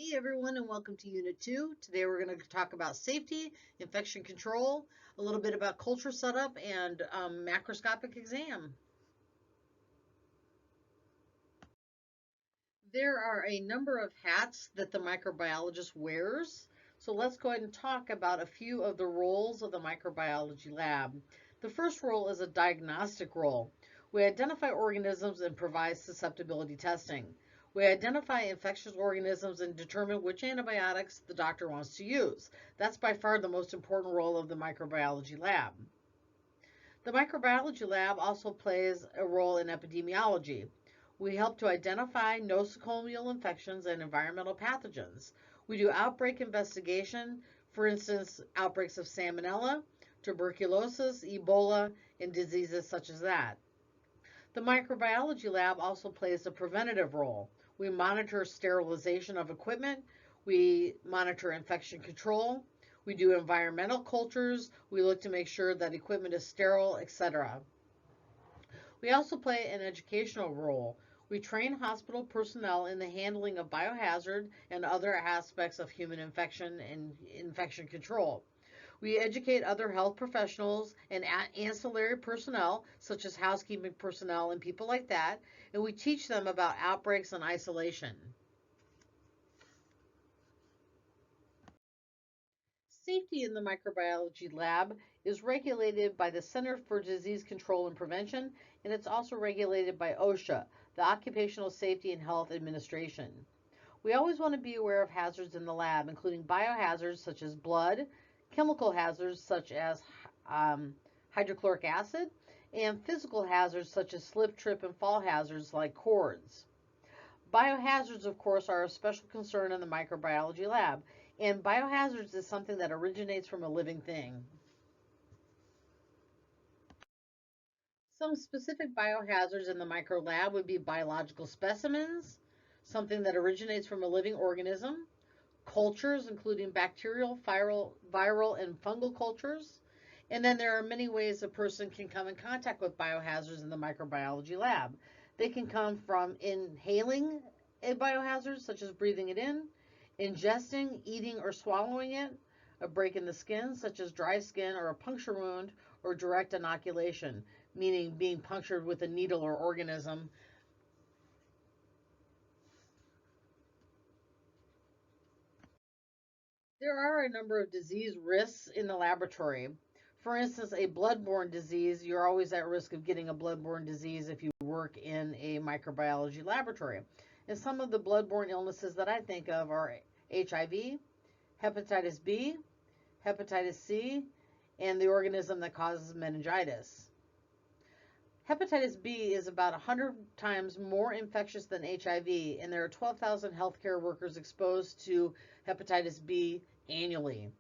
Hey everyone, and welcome to Unit 2. Today we're going to talk about safety, infection control, a little bit about culture setup, and macroscopic exam. There are a number of hats that the microbiologist wears. So let's go ahead and talk about a few of the roles of the microbiology lab. The first role is a diagnostic role. We identify organisms and provide susceptibility testing. We identify infectious organisms and determine which antibiotics the doctor wants to use. That's by far the most important role of the microbiology lab. The microbiology lab also plays a role in epidemiology. We help to identify nosocomial infections and environmental pathogens. We do outbreak investigation, for instance, outbreaks of salmonella, tuberculosis, Ebola, and diseases such as that. The microbiology lab also plays a preventative role. We monitor sterilization of equipment, we monitor infection control, we do environmental cultures, we look to make sure that equipment is sterile, etc. We also play an educational role. We train hospital personnel in the handling of biohazard and other aspects of human infection and infection control. We educate other health professionals and ancillary personnel, such as housekeeping personnel and people like that, and we teach them about outbreaks and isolation. Safety in the microbiology lab is regulated by the Center for Disease Control and Prevention, and it's also regulated by OSHA, the Occupational Safety and Health Administration. We always want to be aware of hazards in the lab, including biohazards such as blood, chemical hazards such as hydrochloric acid, and physical hazards such as slip, trip, and fall hazards like cords. Biohazards, of course, are a special concern in the microbiology lab, and biohazards is something that originates from a living thing. Some specific biohazards in the micro lab would be biological specimens, something that originates from a living organism, cultures, including bacterial, viral, and fungal cultures. And then there are many ways a person can come in contact with biohazards in the microbiology lab. They can come from inhaling a biohazard, such as breathing it in, ingesting, eating, or swallowing it, a break in the skin, such as dry skin or a puncture wound, or direct inoculation, meaning being punctured with a needle or organism. There are a number of disease risks in the laboratory. For instance, a bloodborne disease, you're always at risk of getting a bloodborne disease if you work in a microbiology laboratory. And some of the bloodborne illnesses that I think of are HIV, hepatitis B, hepatitis C, and the organism that causes meningitis. Hepatitis B is about 100 times more infectious than HIV, and there are 12,000 healthcare workers exposed to hepatitis B annually.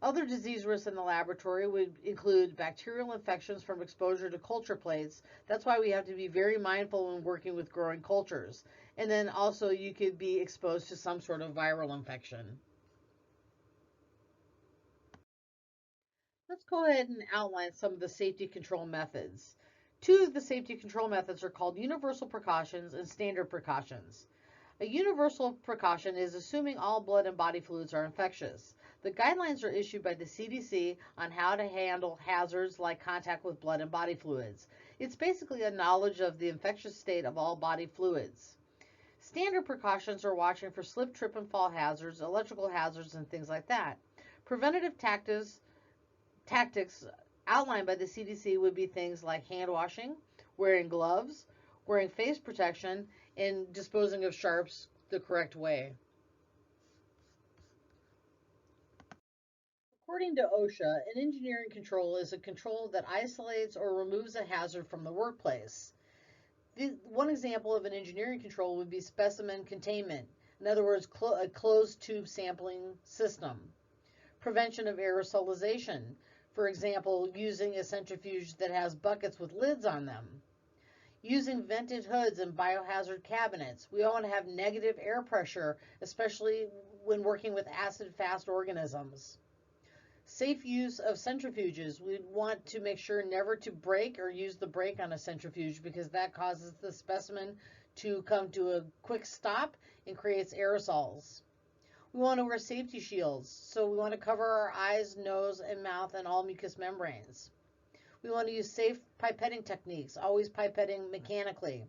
Other disease risks in the laboratory would include bacterial infections from exposure to culture plates. That's why we have to be very mindful when working with growing cultures. And then also you could be exposed to some sort of viral infection. Let's go ahead and outline some of the safety control methods. Two of the safety control methods are called universal precautions and standard precautions. A universal precaution is assuming all blood and body fluids are infectious. The guidelines are issued by the CDC on how to handle hazards like contact with blood and body fluids. It's basically a knowledge of the infectious state of all body fluids. Standard precautions are watching for slip, trip, and fall hazards, electrical hazards, and things like that. Preventative tactics outlined by the CDC would be things like hand washing, wearing gloves, wearing face protection, and disposing of sharps the correct way. According to OSHA, an engineering control is a control that isolates or removes a hazard from the workplace. One example of an engineering control would be specimen containment. In other words, a closed tube sampling system. Prevention of aerosolization. For example, using a centrifuge that has buckets with lids on them. Using vented hoods and biohazard cabinets. We want to have negative air pressure, especially when working with acid-fast organisms. Safe use of centrifuges. We want to make sure never to break or use the brake on a centrifuge because that causes the specimen to come to a quick stop and creates aerosols. We want to wear safety shields, so we want to cover our eyes, nose, and mouth and all mucous membranes. We want to use safe pipetting techniques, always pipetting mechanically.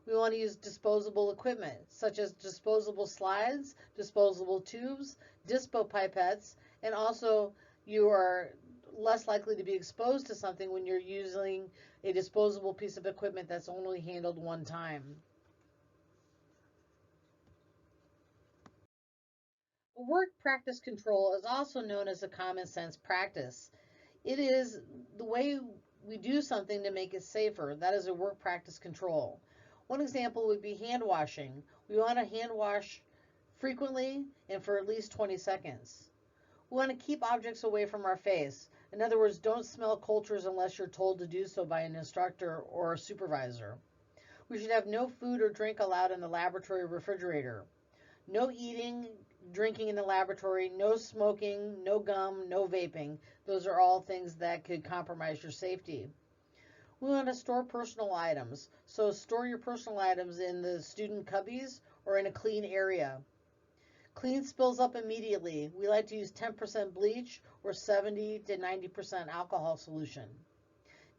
We want to use disposable equipment, such as disposable slides, disposable tubes, dispo pipettes, and also you are less likely to be exposed to something when you're using a disposable piece of equipment that's only handled one time. Work practice control is also known as a common sense practice. It is the way we do something to make it safer. That is a work practice control. One example would be hand washing. We want to hand wash frequently and for at least 20 seconds. We want to keep objects away from our face. In other words, don't smell cultures unless you're told to do so by an instructor or a supervisor. We should have no food or drink allowed in the laboratory refrigerator. No eating, drinking in the laboratory, no smoking, no gum, no vaping. Those are all things that could compromise your safety. We want to store personal items. So store your personal items in the student cubbies or in a clean area. Clean spills up immediately. We like to use 10% bleach or 70 to 90% alcohol solution.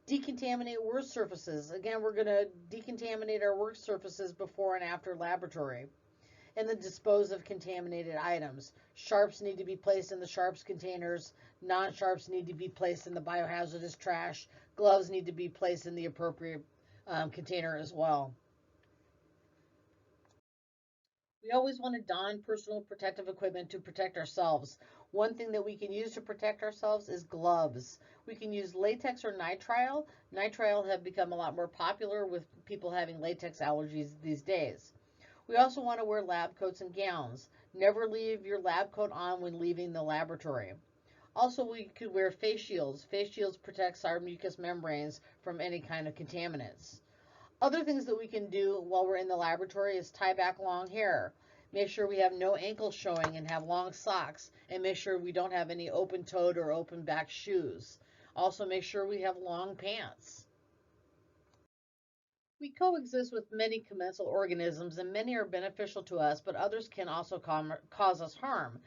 Decontaminate work surfaces. Again, we're going to decontaminate our work surfaces before and after laboratory. And then dispose of contaminated items. Sharps need to be placed in the sharps containers. Non-sharps need to be placed in the biohazardous trash. Gloves need to be placed in the appropriate container as well. We always want to don personal protective equipment to protect ourselves. One thing that we can use to protect ourselves is gloves. We can use latex or nitrile. Nitrile have become a lot more popular with people having latex allergies these days. We also want to wear lab coats and gowns. Never leave your lab coat on when leaving the laboratory. Also, we could wear face shields. Face shields protects our mucous membranes from any kind of contaminants. Other things that we can do while we're in the laboratory is tie back long hair. Make sure we have no ankles showing and have long socks, and make sure we don't have any open-toed or open-back shoes. Also, make sure we have long pants. We coexist with many commensal organisms, and many are beneficial to us, but others can also cause us harm.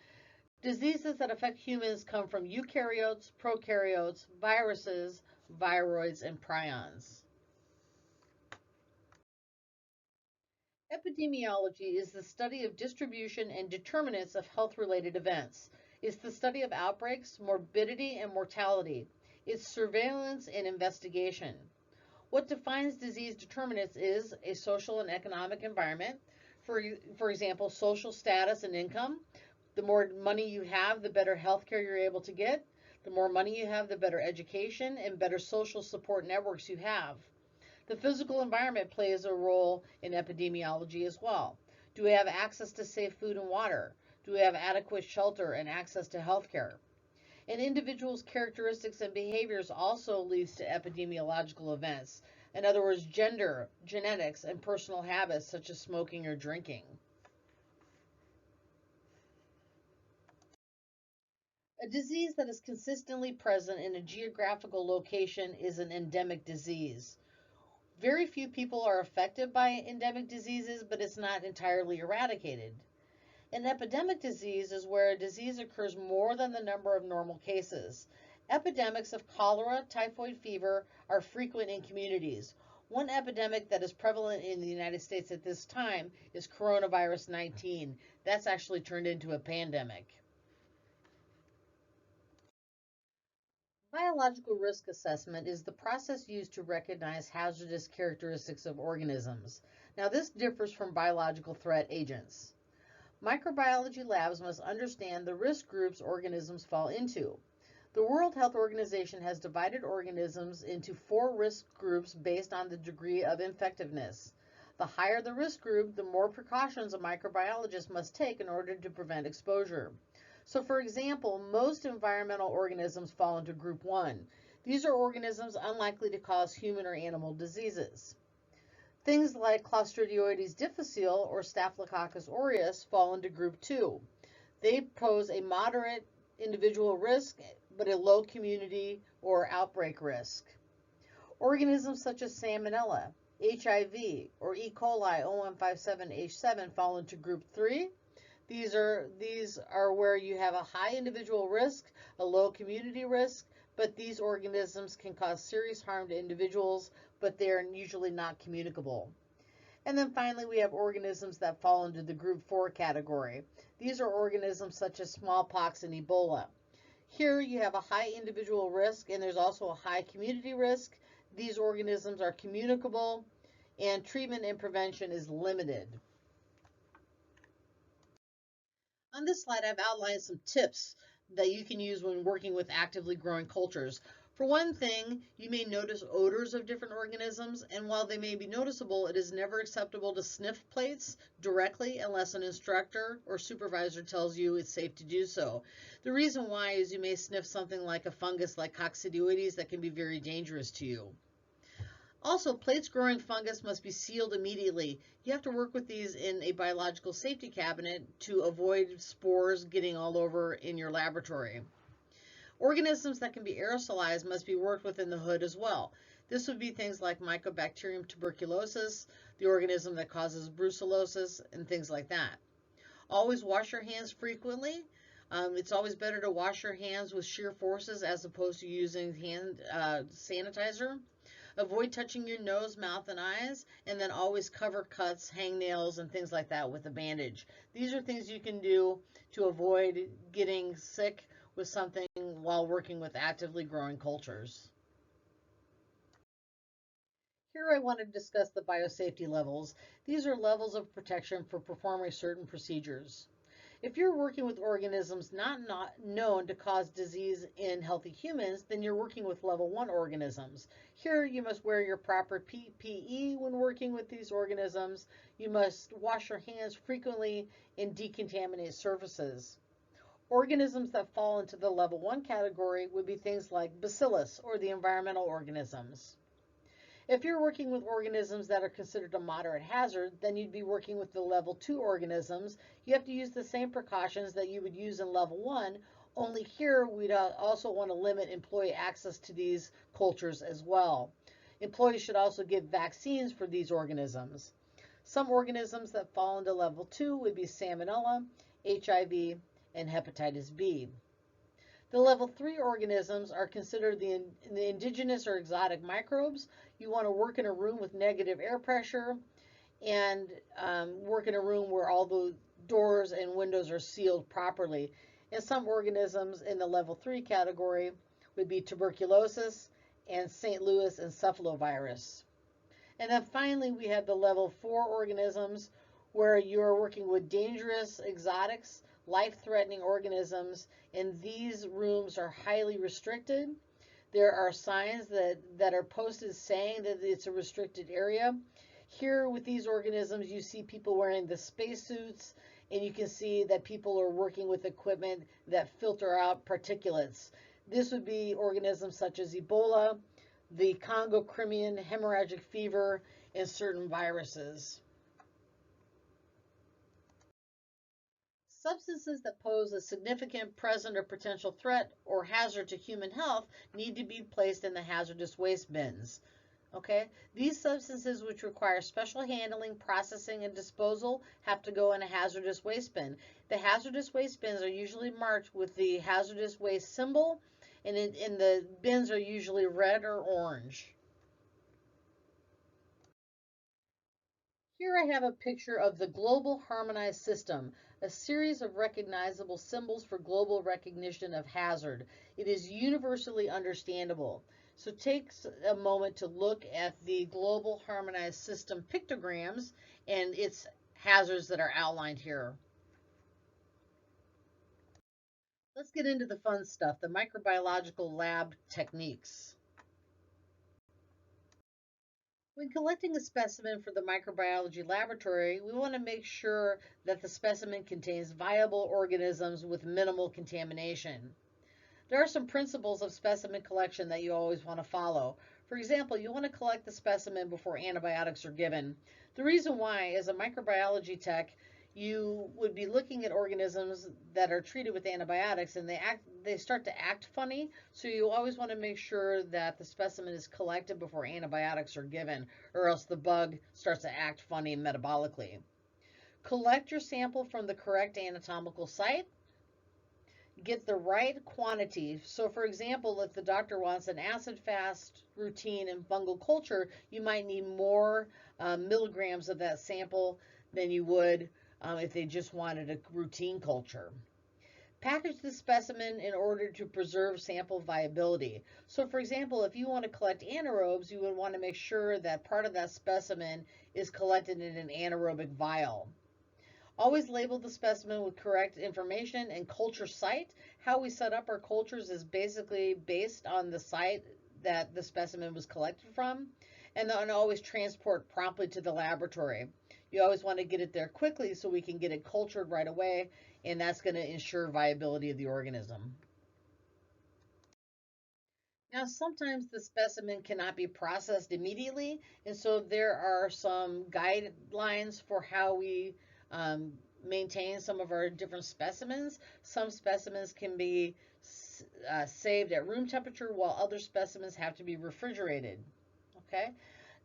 Diseases that affect humans come from eukaryotes, prokaryotes, viruses, viroids, and prions. Epidemiology is the study of distribution and determinants of health-related events. It's the study of outbreaks, morbidity, and mortality. It's surveillance and investigation. What defines disease determinants is a social and economic environment. For example, social status and income. The more money you have, the better health care you're able to get. The more money you have, the better education and better social support networks you have. The physical environment plays a role in epidemiology as well. Do we have access to safe food and water? Do we have adequate shelter and access to health care? An individual's characteristics and behaviors also leads to epidemiological events. In other words, gender, genetics, and personal habits such as smoking or drinking. A disease that is consistently present in a geographical location is an endemic disease. Very few people are affected by endemic diseases, but it's not entirely eradicated. An epidemic disease is where a disease occurs more than the number of normal cases. Epidemics of cholera, typhoid fever are frequent in communities. One epidemic that is prevalent in the United States at this time is coronavirus 19. That's actually turned into a pandemic. Biological risk assessment is the process used to recognize hazardous characteristics of organisms. Now, this differs from biological threat agents. Microbiology labs must understand the risk groups organisms fall into. The World Health Organization has divided organisms into 4 risk groups based on the degree of infectiveness. The higher the risk group, the more precautions a microbiologist must take in order to prevent exposure. So, for example, most environmental organisms fall into group 1. These are organisms unlikely to cause human or animal diseases. Things like Clostridioides difficile or Staphylococcus aureus fall into group 2. They pose a moderate individual risk, but a low community or outbreak risk. Organisms such as Salmonella, HIV, or E. coli 0157H7 fall into group 3. These These are where you have a high individual risk, a low community risk, but these organisms can cause serious harm to individuals, but they are usually not communicable. And then finally, we have organisms that fall into the group 4 category. These are organisms such as smallpox and Ebola. Here you have a high individual risk and there's also a high community risk. These organisms are communicable and treatment and prevention is limited. On this slide, I've outlined some tips that you can use when working with actively growing cultures. For one thing, you may notice odors of different organisms, and while they may be noticeable, it is never acceptable to sniff plates directly unless an instructor or supervisor tells you it's safe to do so. The reason why is you may sniff something like a fungus like coccidioides that can be very dangerous to you. Also, plates growing fungus must be sealed immediately. You have to work with these in a biological safety cabinet to avoid spores getting all over in your laboratory. Organisms that can be aerosolized must be worked with in the hood as well. This would be things like Mycobacterium tuberculosis, the organism that causes brucellosis, and things like that. Always wash your hands frequently. It's always better to wash your hands with sheer forces as opposed to using hand sanitizer. Avoid touching your nose, mouth, and eyes, and then always cover cuts, hangnails, and things like that with a bandage. These are things you can do to avoid getting sick with something while working with actively growing cultures. Here I want to discuss the biosafety levels. These are levels of protection for performing certain procedures. If you're working with organisms not known to cause disease in healthy humans, then you're working with level 1 organisms. Here you must wear your proper PPE when working with these organisms. You must wash your hands frequently and decontaminate surfaces. Organisms that fall into the level 1 category would be things like bacillus or the environmental organisms. If you're working with organisms that are considered a moderate hazard, then you'd be working with the level 2 organisms. You have to use the same precautions that you would use in level 1, only here we'd also want to limit employee access to these cultures as well. Employees should also give vaccines for these organisms. Some organisms that fall into level 2 would be salmonella, HIV, and hepatitis B. The level 3 organisms are considered the indigenous or exotic microbes. You want to work in a room with negative air pressure and work in a room where all the doors and windows are sealed properly. And some organisms in the level 3 category would be tuberculosis and St. Louis encephalovirus. And then finally, we have the level 4 organisms where you're working with dangerous exotics, life-threatening organisms, and these rooms are highly restricted. There are signs that are posted saying that it's a restricted area. Here with these organisms, you see people wearing the spacesuits, and you can see that people are working with equipment that filter out particulates. This would be organisms such as Ebola, the Congo Crimean hemorrhagic fever, and certain viruses. Substances that pose a significant present or potential threat or hazard to human health need to be placed in the hazardous waste bins. Okay, these substances which require special handling, processing, and disposal have to go in a hazardous waste bin. The hazardous waste bins are usually marked with the hazardous waste symbol, and the bins are usually red or orange. Here I have a picture of the Global Harmonized System, a series of recognizable symbols for global recognition of hazard. It is universally understandable. So take a moment to look at the Global Harmonized System pictograms and its hazards that are outlined here. Let's get into the fun stuff, the microbiological lab techniques. When collecting a specimen for the microbiology laboratory, we want to make sure that the specimen contains viable organisms with minimal contamination. There are some principles of specimen collection that you always want to follow. For example, you want to collect the specimen before antibiotics are given. The reason why, as a microbiology tech, you would be looking at organisms that are treated with antibiotics and they start to act funny, so you always want to make sure that the specimen is collected before antibiotics are given, or else the bug starts to act funny metabolically. Collect your sample from the correct anatomical site. Get the right quantity. So, for example, if the doctor wants an acid-fast routine in fungal culture, you might need more milligrams of that sample than you would if they just wanted a routine culture. Package the specimen in order to preserve sample viability. So, for example, if you want to collect anaerobes, you would want to make sure that part of that specimen is collected in an anaerobic vial. Always label the specimen with correct information and culture site. How we set up our cultures is basically based on the site that the specimen was collected from, and then always transport promptly to the laboratory. You always want to get it there quickly so we can get it cultured right away, and that's going to ensure viability of the organism. Now, sometimes the specimen cannot be processed immediately, and so there are some guidelines for how we maintain some of our different specimens. Some specimens can be saved at room temperature, while other specimens have to be refrigerated. Okay?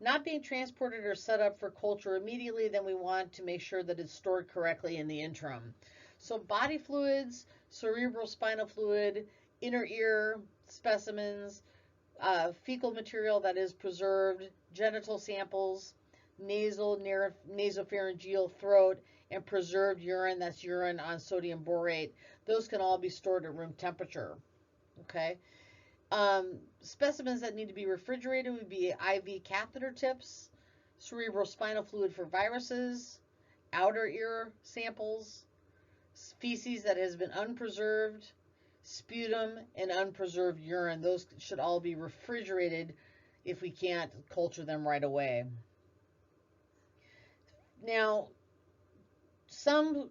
Not being transported or set up for culture immediately, then we want to make sure that it's stored correctly in the interim. So body fluids, cerebral spinal fluid, inner ear specimens, fecal material that is preserved, genital samples, nasopharyngeal throat, and preserved urine, that's urine on sodium borate. Those can all be stored at room temperature. Okay. Specimens that need to be refrigerated would be IV catheter tips, cerebral spinal fluid for viruses, outer ear samples, feces that has been unpreserved, sputum, and unpreserved urine. Those should all be refrigerated if we can't culture them right away. Now, some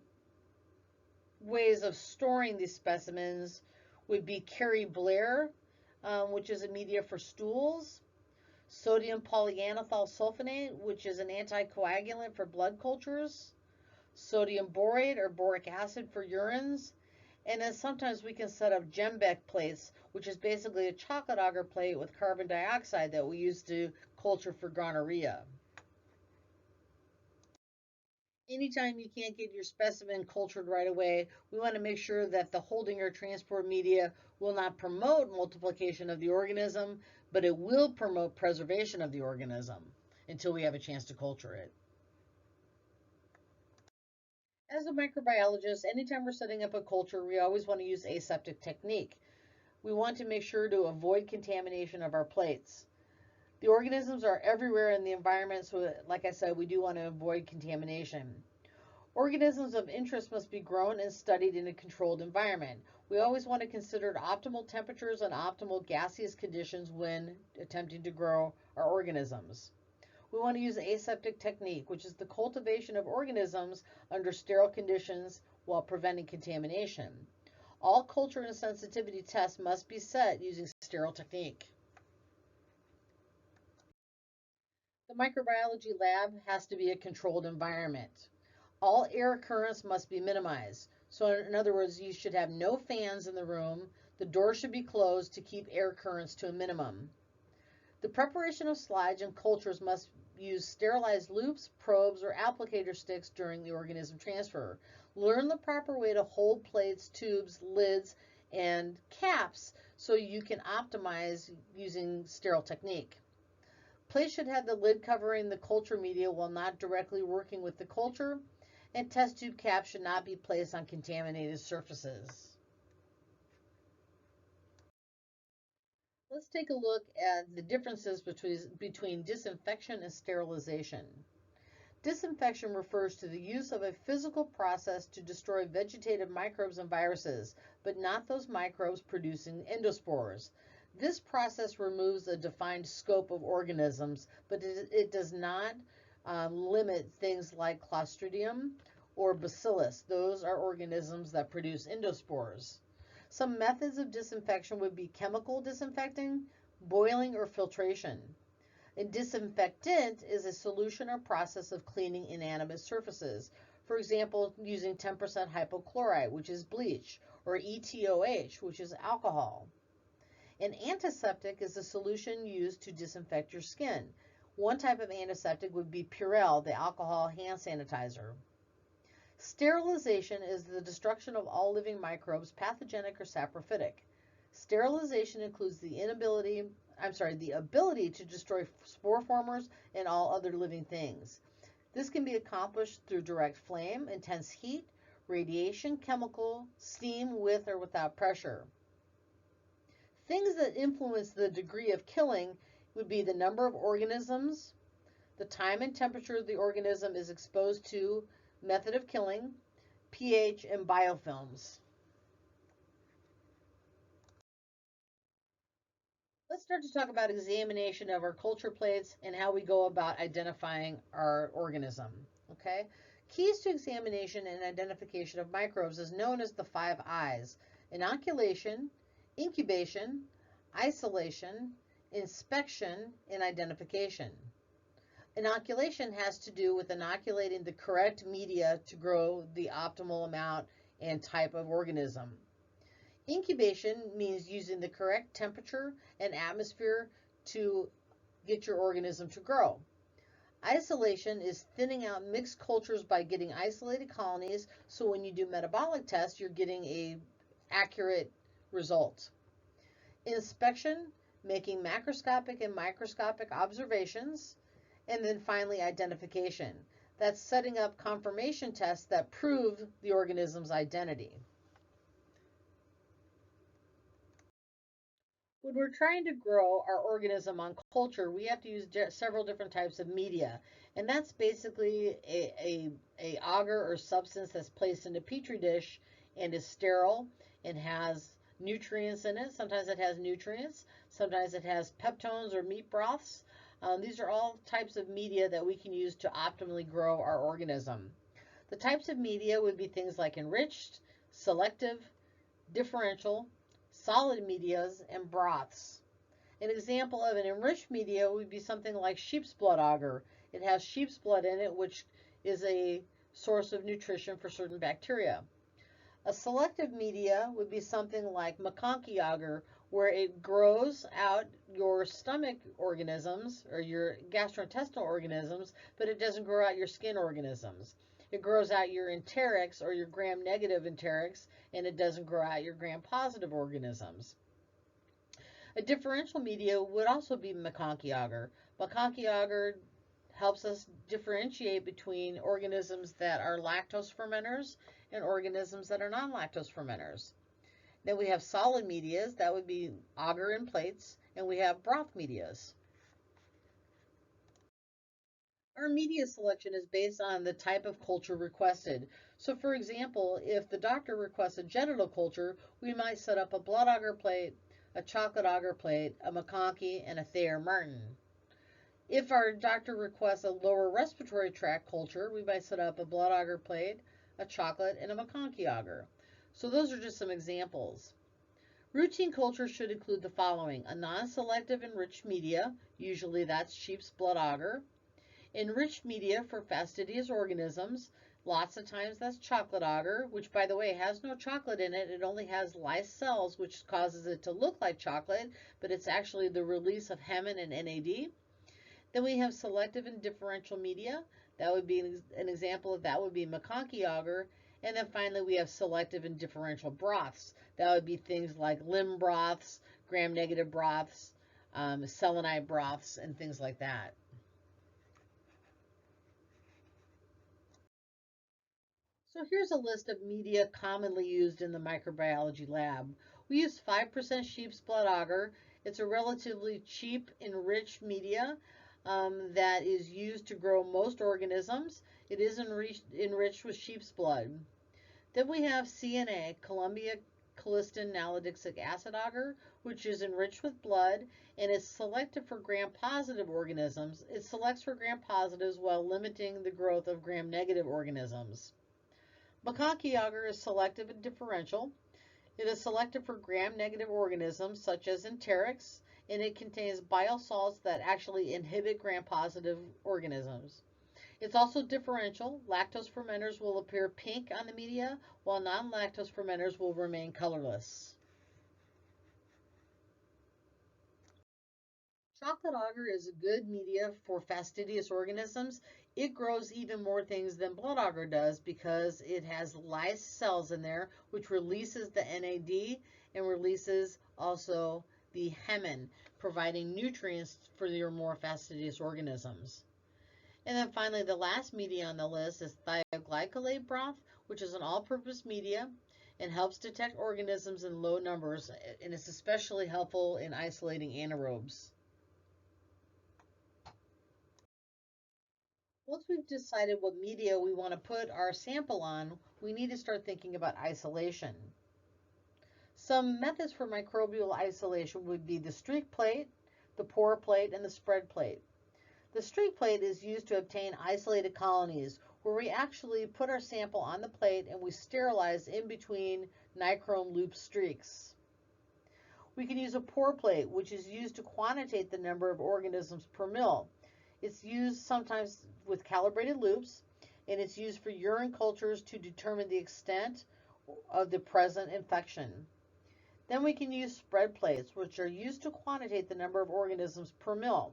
ways of storing these specimens would be Kerry Blair, which is a media for stools, sodium polyanethyl sulfonate, which is an anticoagulant for blood cultures, sodium borate or boric acid for urines, and then sometimes we can set up Gembeck plates, which is basically a chocolate agar plate with carbon dioxide that we use to culture for gonorrhea. Anytime you can't get your specimen cultured right away, we want to make sure that the holding or transport media will not promote multiplication of the organism, but it will promote preservation of the organism until we have a chance to culture it. As a microbiologist, anytime we're setting up a culture, we always want to use aseptic technique. We want to make sure to avoid contamination of our plates. The organisms are everywhere in the environment, so like I said, we do want to avoid contamination. Organisms of interest must be grown and studied in a controlled environment. We always want to consider optimal temperatures and optimal gaseous conditions when attempting to grow our organisms. We want to use aseptic technique, which is the cultivation of organisms under sterile conditions while preventing contamination. All culture and sensitivity tests must be set using sterile technique. The microbiology lab has to be a controlled environment. All air currents must be minimized. So in other words, you should have no fans in the room. The door should be closed to keep air currents to a minimum. The preparation of slides and cultures must use sterilized loops, probes, or applicator sticks during the organism transfer. Learn the proper way to hold plates, tubes, lids, and caps so you can optimize using sterile technique. Plates should have the lid covering the culture media while not directly working with the culture, and test tube caps should not be placed on contaminated surfaces. Let's take a look at the differences between disinfection and sterilization. Disinfection refers to the use of a physical process to destroy vegetative microbes and viruses, but not those microbes producing endospores. This process removes a defined scope of organisms, but it does not limit things like Clostridium or Bacillus. Those are organisms that produce endospores. Some methods of disinfection would be chemical disinfecting, boiling, or filtration. A disinfectant is a solution or process of cleaning inanimate surfaces. For example, using 10% hypochlorite, which is bleach, or ETOH, which is alcohol. An antiseptic is a solution used to disinfect your skin. One type of antiseptic would be Purell, the alcohol hand sanitizer. Sterilization is the destruction of all living microbes, pathogenic or saprophytic. Sterilization includes the ability to destroy spore formers and all other living things. This can be accomplished through direct flame, intense heat, radiation, chemical, steam with or without pressure. Things that influence the degree of killing would be the number of organisms, the time and temperature the organism is exposed to, method of killing, pH, and biofilms. Let's start to talk about examination of our culture plates and how we go about identifying our organism. Okay? Keys to examination and identification of microbes is known as the 5 I's: inoculation, incubation, isolation, inspection, and identification. Inoculation has to do with inoculating the correct media to grow the optimal amount and type of organism. Incubation means using the correct temperature and atmosphere to get your organism to grow. Isolation is thinning out mixed cultures by getting isolated colonies, so when you do metabolic tests, you're getting a accurate result. Inspection, making macroscopic and microscopic observations. And then finally, identification. That's setting up confirmation tests that prove the organism's identity. When we're trying to grow our organism on culture, we have to use several different types of media. And that's basically a agar or substance that's placed in a petri dish and is sterile and has nutrients in it. Sometimes it has nutrients. Sometimes it has peptones or meat broths. These are all types of media that we can use to optimally grow our organism. The types of media would be things like enriched, selective, differential, solid medias, and broths. An example of an enriched media would be something like sheep's blood agar. It has sheep's blood in it, which is a source of nutrition for certain bacteria. A selective media would be something like McConkey agar, where it grows out your stomach organisms or your gastrointestinal organisms, but it doesn't grow out your skin organisms. It grows out your enterics or your gram-negative enterics, and it doesn't grow out your gram-positive organisms. A differential media would also be McConkey agar. McConkey agar helps us differentiate between organisms that are lactose fermenters and organisms that are non-lactose fermenters. Then we have solid medias, that would be agar in plates, and we have broth medias. Our media selection is based on the type of culture requested. So for example, if the doctor requests a genital culture, we might set up a blood agar plate, a chocolate agar plate, a McConkey, and a Thayer Martin. If our doctor requests a lower respiratory tract culture, we might set up a blood agar plate, a chocolate, and a McConkey agar. So those are just some examples. Routine culture should include the following: a non-selective enriched media, usually that's sheep's blood agar. Enriched media for fastidious organisms, lots of times that's chocolate agar, which by the way has no chocolate in it. It only has lysed cells, which causes it to look like chocolate, but it's actually the release of hemin and NAD. Then we have selective and differential media. That would be an example of that would be McConkey agar. And then finally we have selective and differential broths. That would be things like limb broths, gram-negative broths, selenite broths, and things like that. So here's a list of media commonly used in the microbiology lab. We use 5% sheep's blood agar. It's a relatively cheap, enriched media that is used to grow most organisms. It is enriched with sheep's blood. Then we have CNA, Columbia Callistin nalidixic acid agar, which is enriched with blood and is selected for gram-positive organisms. It selects for gram-positives while limiting the growth of gram-negative organisms. McConkey agar is selective and differential. It is selected for gram-negative organisms such as enterics, and it contains biosalts that actually inhibit gram-positive organisms. It's also differential. Lactose fermenters will appear pink on the media, while non-lactose fermenters will remain colorless. Chocolate agar is a good media for fastidious organisms. It grows even more things than blood agar does because it has lysed cells in there, which releases the NAD and releases also the hemin, providing nutrients for your more fastidious organisms. And then finally, the last media on the list is thioglycolate broth, which is an all-purpose media and helps detect organisms in low numbers, and it's especially helpful in isolating anaerobes. Once we've decided what media we want to put our sample on, we need to start thinking about isolation. Some methods for microbial isolation would be the streak plate, the pour plate, and the spread plate. The streak plate is used to obtain isolated colonies, where we actually put our sample on the plate and we sterilize in between nichrome loop streaks. We can use a pour plate, which is used to quantitate the number of organisms per mil. It's used sometimes with calibrated loops, and it's used for urine cultures to determine the extent of the present infection. Then we can use spread plates, which are used to quantitate the number of organisms per mil.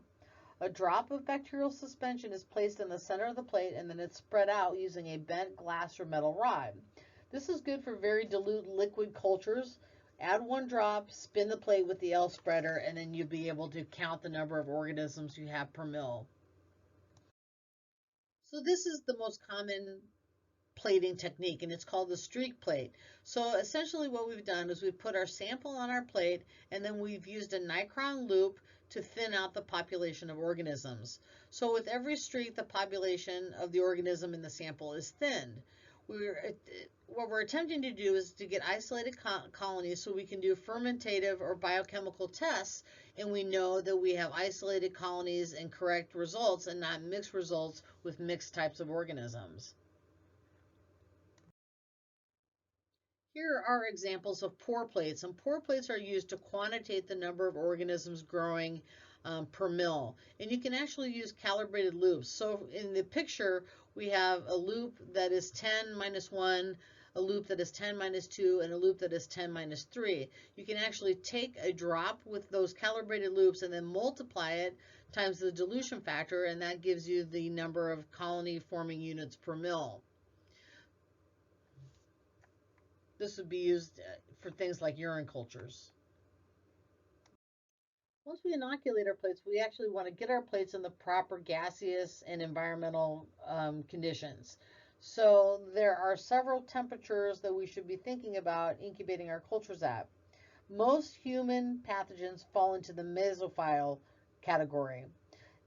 A drop of bacterial suspension is placed in the center of the plate, and then it's spread out using a bent glass or metal rod. This is good for very dilute liquid cultures. Add one drop, spin the plate with the L spreader, and then you'll be able to count the number of organisms you have per mil. So this is the most common plating technique, and it's called the streak plate. So essentially what we've done is we've put our sample on our plate, and then we've used a nicron loop to thin out the population of organisms. So with every streak, the population of the organism in the sample is thinned. What we're attempting to do is to get isolated colonies so we can do fermentative or biochemical tests, and we know that we have isolated colonies and correct results and not mixed results with mixed types of organisms. Here are examples of pour plates, and pour plates are used to quantitate the number of organisms growing per mil. And you can actually use calibrated loops. So in the picture, we have a loop that is 10 minus 1, a loop that is 10 minus 2, and a loop that is 10 minus 3. You can actually take a drop with those calibrated loops and then multiply it times the dilution factor, and that gives you the number of colony forming units per mil. This would be used for things like urine cultures. Once we inoculate our plates, we actually want to get our plates in the proper gaseous and environmental conditions. So there are several temperatures that we should be thinking about incubating our cultures at. Most human pathogens fall into the mesophile category.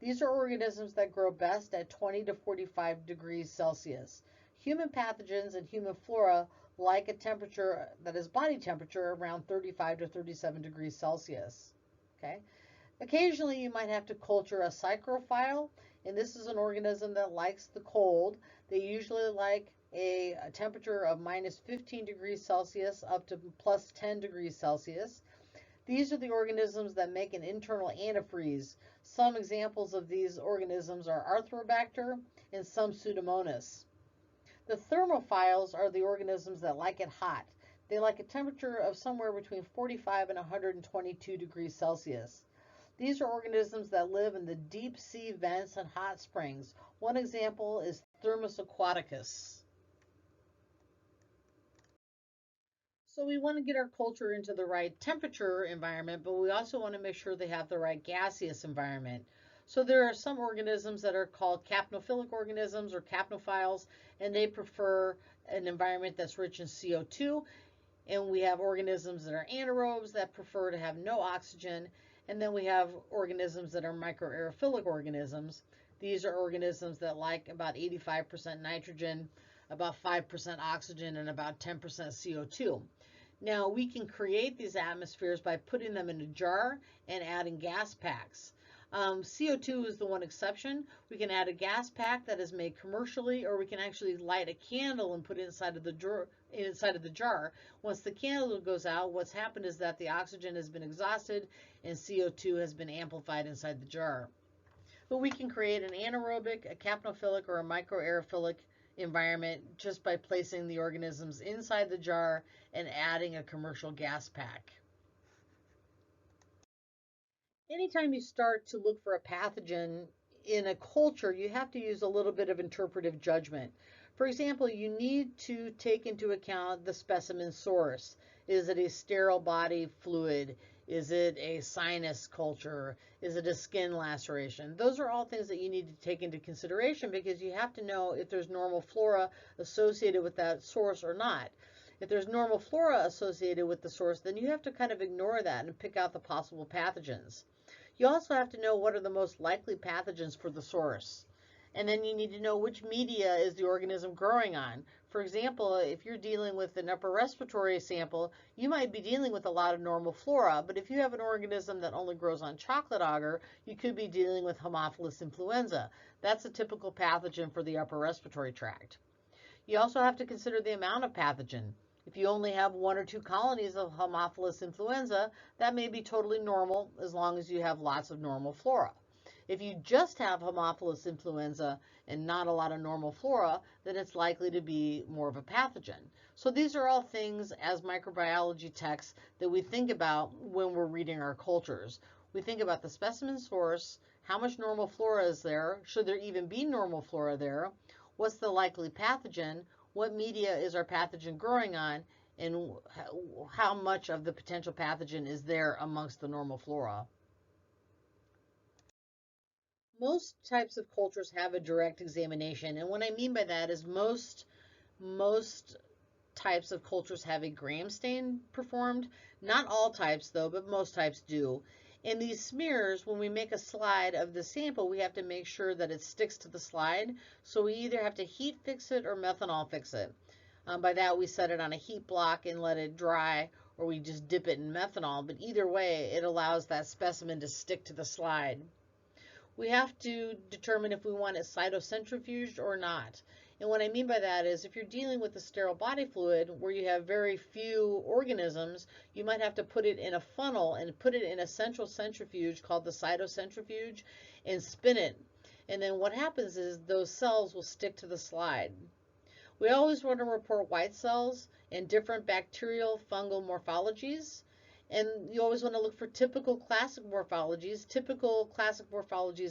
These are organisms that grow best at 20 to 45 degrees Celsius. Human pathogens and human flora like a temperature that is body temperature around 35 to 37 degrees Celsius. Okay. Occasionally you might have to culture a psychrophile, and this is an organism that likes the cold. They usually like a temperature of minus 15 degrees Celsius up to plus 10 degrees Celsius. These are the organisms that make an internal antifreeze. Some examples of these organisms are Arthrobacter and some Pseudomonas. The thermophiles are the organisms that like it hot. They like a temperature of somewhere between 45 and 122 degrees Celsius. These are organisms that live in the deep sea vents and hot springs. One example is Thermus aquaticus. So we want to get our culture into the right temperature environment, but we also want to make sure they have the right gaseous environment. So there are some organisms that are called capnophilic organisms or capnophiles, and they prefer an environment that's rich in CO2. And we have organisms that are anaerobes that prefer to have no oxygen. And then we have organisms that are microaerophilic organisms. These are organisms that like about 85% nitrogen, about 5% oxygen, and about 10% CO2. Now we can create these atmospheres by putting them in a jar and adding gas packs. CO2 is the one exception. We can add a gas pack that is made commercially, or we can actually light a candle and put it inside of the jar. Once the candle goes out, what's happened is that the oxygen has been exhausted and CO2 has been amplified inside the jar. But we can create an anaerobic, a capnophilic, or a microaerophilic environment just by placing the organisms inside the jar and adding a commercial gas pack. Anytime you start to look for a pathogen in a culture, you have to use a little bit of interpretive judgment. For example, you need to take into account the specimen source. Is it a sterile body fluid? Is it a sinus culture? Is it a skin laceration? Those are all things that you need to take into consideration because you have to know if there's normal flora associated with that source or not. If there's normal flora associated with the source, then you have to kind of ignore that and pick out the possible pathogens. You also have to know what are the most likely pathogens for the source. And then you need to know which media is the organism growing on. For example, if you're dealing with an upper respiratory sample, you might be dealing with a lot of normal flora, but if you have an organism that only grows on chocolate agar, you could be dealing with Haemophilus influenza. That's a typical pathogen for the upper respiratory tract. You also have to consider the amount of pathogen. If you only have 1 or 2 colonies of Haemophilus influenza, that may be totally normal as long as you have lots of normal flora. If you just have Haemophilus influenza and not a lot of normal flora, then it's likely to be more of a pathogen. So these are all things as microbiology texts that we think about when we're reading our cultures. We think about the specimen source, how much normal flora is there, should there even be normal flora there, what's the likely pathogen, what media is our pathogen growing on, and how much of the potential pathogen is there amongst the normal flora. Most types of cultures have a direct examination, and what I mean by that is most types of cultures have a gram stain performed. Not all types though, but most types do. In these smears, when we make a slide of the sample, we have to make sure that it sticks to the slide. So we either have to heat fix it or methanol fix it. By that, we set it on a heat block and let it dry, or we just dip it in methanol. But either way, it allows that specimen to stick to the slide. We have to determine if we want it cytocentrifuged or not. And what I mean by that is if you're dealing with a sterile body fluid where you have very few organisms, you might have to put it in a funnel and put it in a central centrifuge called the cytocentrifuge and spin it. And then what happens is those cells will stick to the slide. We always want to report white cells and different bacterial fungal morphologies. And you always want to look for typical classic morphologies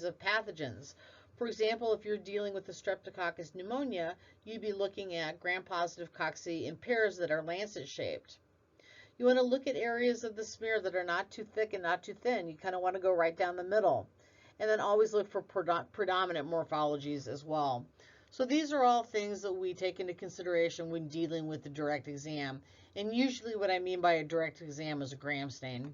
of pathogens. For example, if you're dealing with the Streptococcus pneumonia, you'd be looking at gram-positive cocci in pairs that are lancet-shaped. You want to look at areas of the smear that are not too thick and not too thin. You kind of want to go right down the middle. And then always look for predominant morphologies as well. So these are all things that we take into consideration when dealing with the direct exam. And usually what I mean by a direct exam is a gram stain.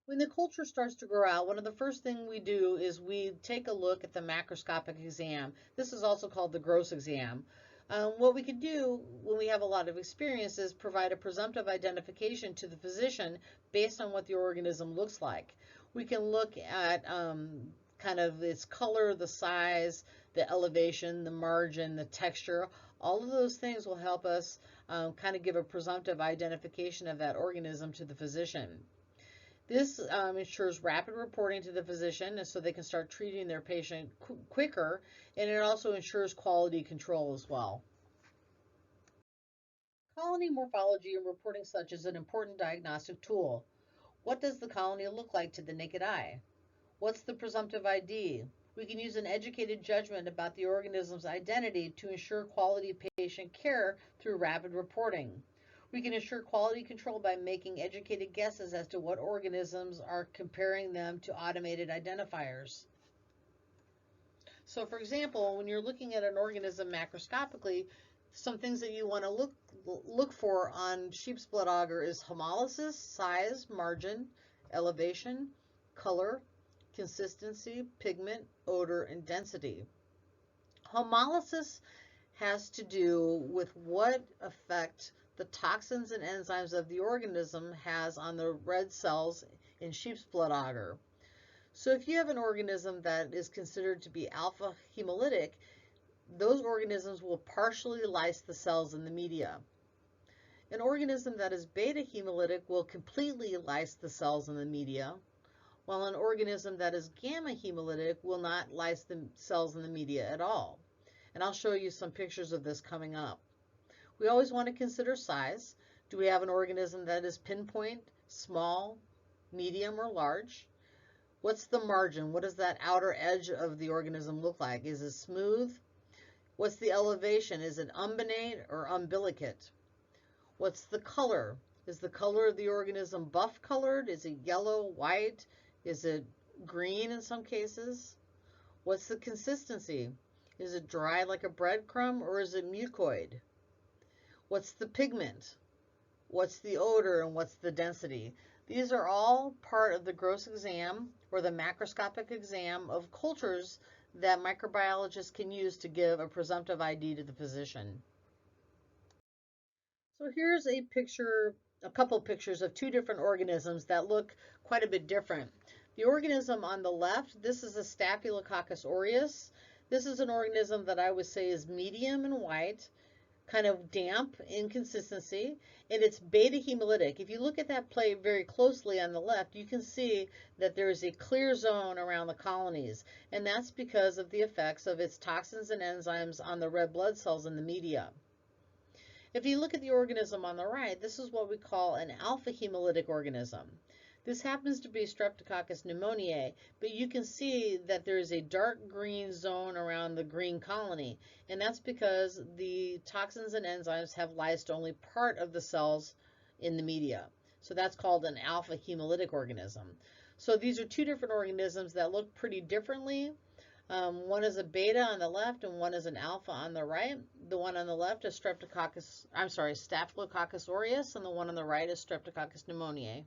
When the culture starts to grow out, one of the first things we do is we take a look at the macroscopic exam. This is also called the gross exam. What we can do when we have a lot of experience is provide a presumptive identification to the physician based on what the organism looks like. We can look at kind of its color, the size, the elevation, the margin, the texture. All of those things will help us kind of give a presumptive identification of that organism to the physician. This ensures rapid reporting to the physician and so they can start treating their patient quicker, and it also ensures quality control as well. Colony morphology and reporting such is an important diagnostic tool. What does the colony look like to the naked eye? What's the presumptive ID? We can use an educated judgment about the organism's identity to ensure quality patient care through rapid reporting. We can ensure quality control by making educated guesses as to what organisms are comparing them to automated identifiers. So for example, when you're looking at an organism macroscopically, some things that you want to look for on sheep's blood agar is hemolysis, size, margin, elevation, color, consistency, pigment, odor, and density. Hemolysis has to do with what effect the toxins and enzymes of the organism has on the red cells in sheep's blood agar. So if you have an organism that is considered to be alpha hemolytic, those organisms will partially lyse the cells in the media. An organism that is beta hemolytic will completely lyse the cells in the media, while an organism that is gamma hemolytic will not lyse the cells in the media at all. And I'll show you some pictures of this coming up. We always want to consider size. Do we have an organism that is pinpoint, small, medium, or large? What's the margin? What does that outer edge of the organism look like? Is it smooth? What's the elevation? Is it umbinate or umbilicate? What's the color? Is the color of the organism buff colored? Is it yellow, white? Is it green in some cases? What's the consistency? Is it dry like a breadcrumb or is it mucoid? What's the pigment? What's the odor and what's the density? These are all part of the gross exam or the macroscopic exam of cultures that microbiologists can use to give a presumptive ID to the physician. So here's a picture, a couple pictures of two different organisms that look quite a bit different. The organism on the left, this is a Staphylococcus aureus. This is an organism that I would say is medium and white, kind of damp in consistency, and it's beta hemolytic. If you look at that plate very closely on the left, you can see that there is a clear zone around the colonies, and that's because of the effects of its toxins and enzymes on the red blood cells in the media. If you look at the organism on the right, this is what we call an alpha hemolytic organism. This happens to be Streptococcus pneumoniae, but you can see that there is a dark green zone around the green colony, and that's because the toxins and enzymes have lysed only part of the cells in the media. So that's called an alpha hemolytic organism. So these are two different organisms that look pretty differently. One is a beta on the left and one is an alpha on the right. The one on the left is Staphylococcus aureus, and the one on the right is Streptococcus pneumoniae.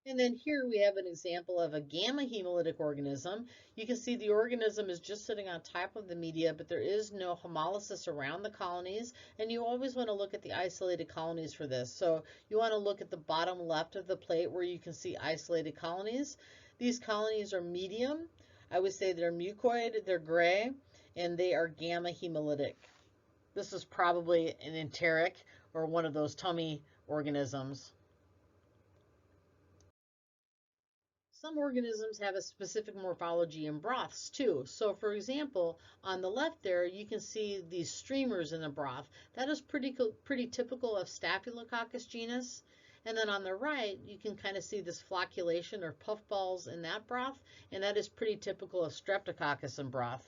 And then here we have an example of a gamma hemolytic organism. You can see the organism is just sitting on top of the media, but there is no hemolysis around the colonies, and you always want to look at the isolated colonies for this. So you want to look at the bottom left of the plate where you can see isolated colonies. These colonies are medium. I would say they're mucoid, they're gray, and they are gamma hemolytic. This is probably an enteric or one of those tummy organisms. Some organisms have a specific morphology in broths too. So for example, on the left there, you can see these streamers in the broth. That is pretty typical of Staphylococcus genus. And then on the right, you can kind of see this flocculation or puffballs in that broth, and that is pretty typical of Streptococcus in broth.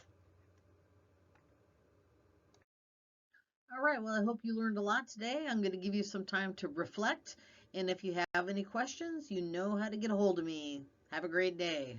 All right, well, I hope you learned a lot today. I'm going to give you some time to reflect, and if you have any questions, you know how to get a hold of me. Have a great day.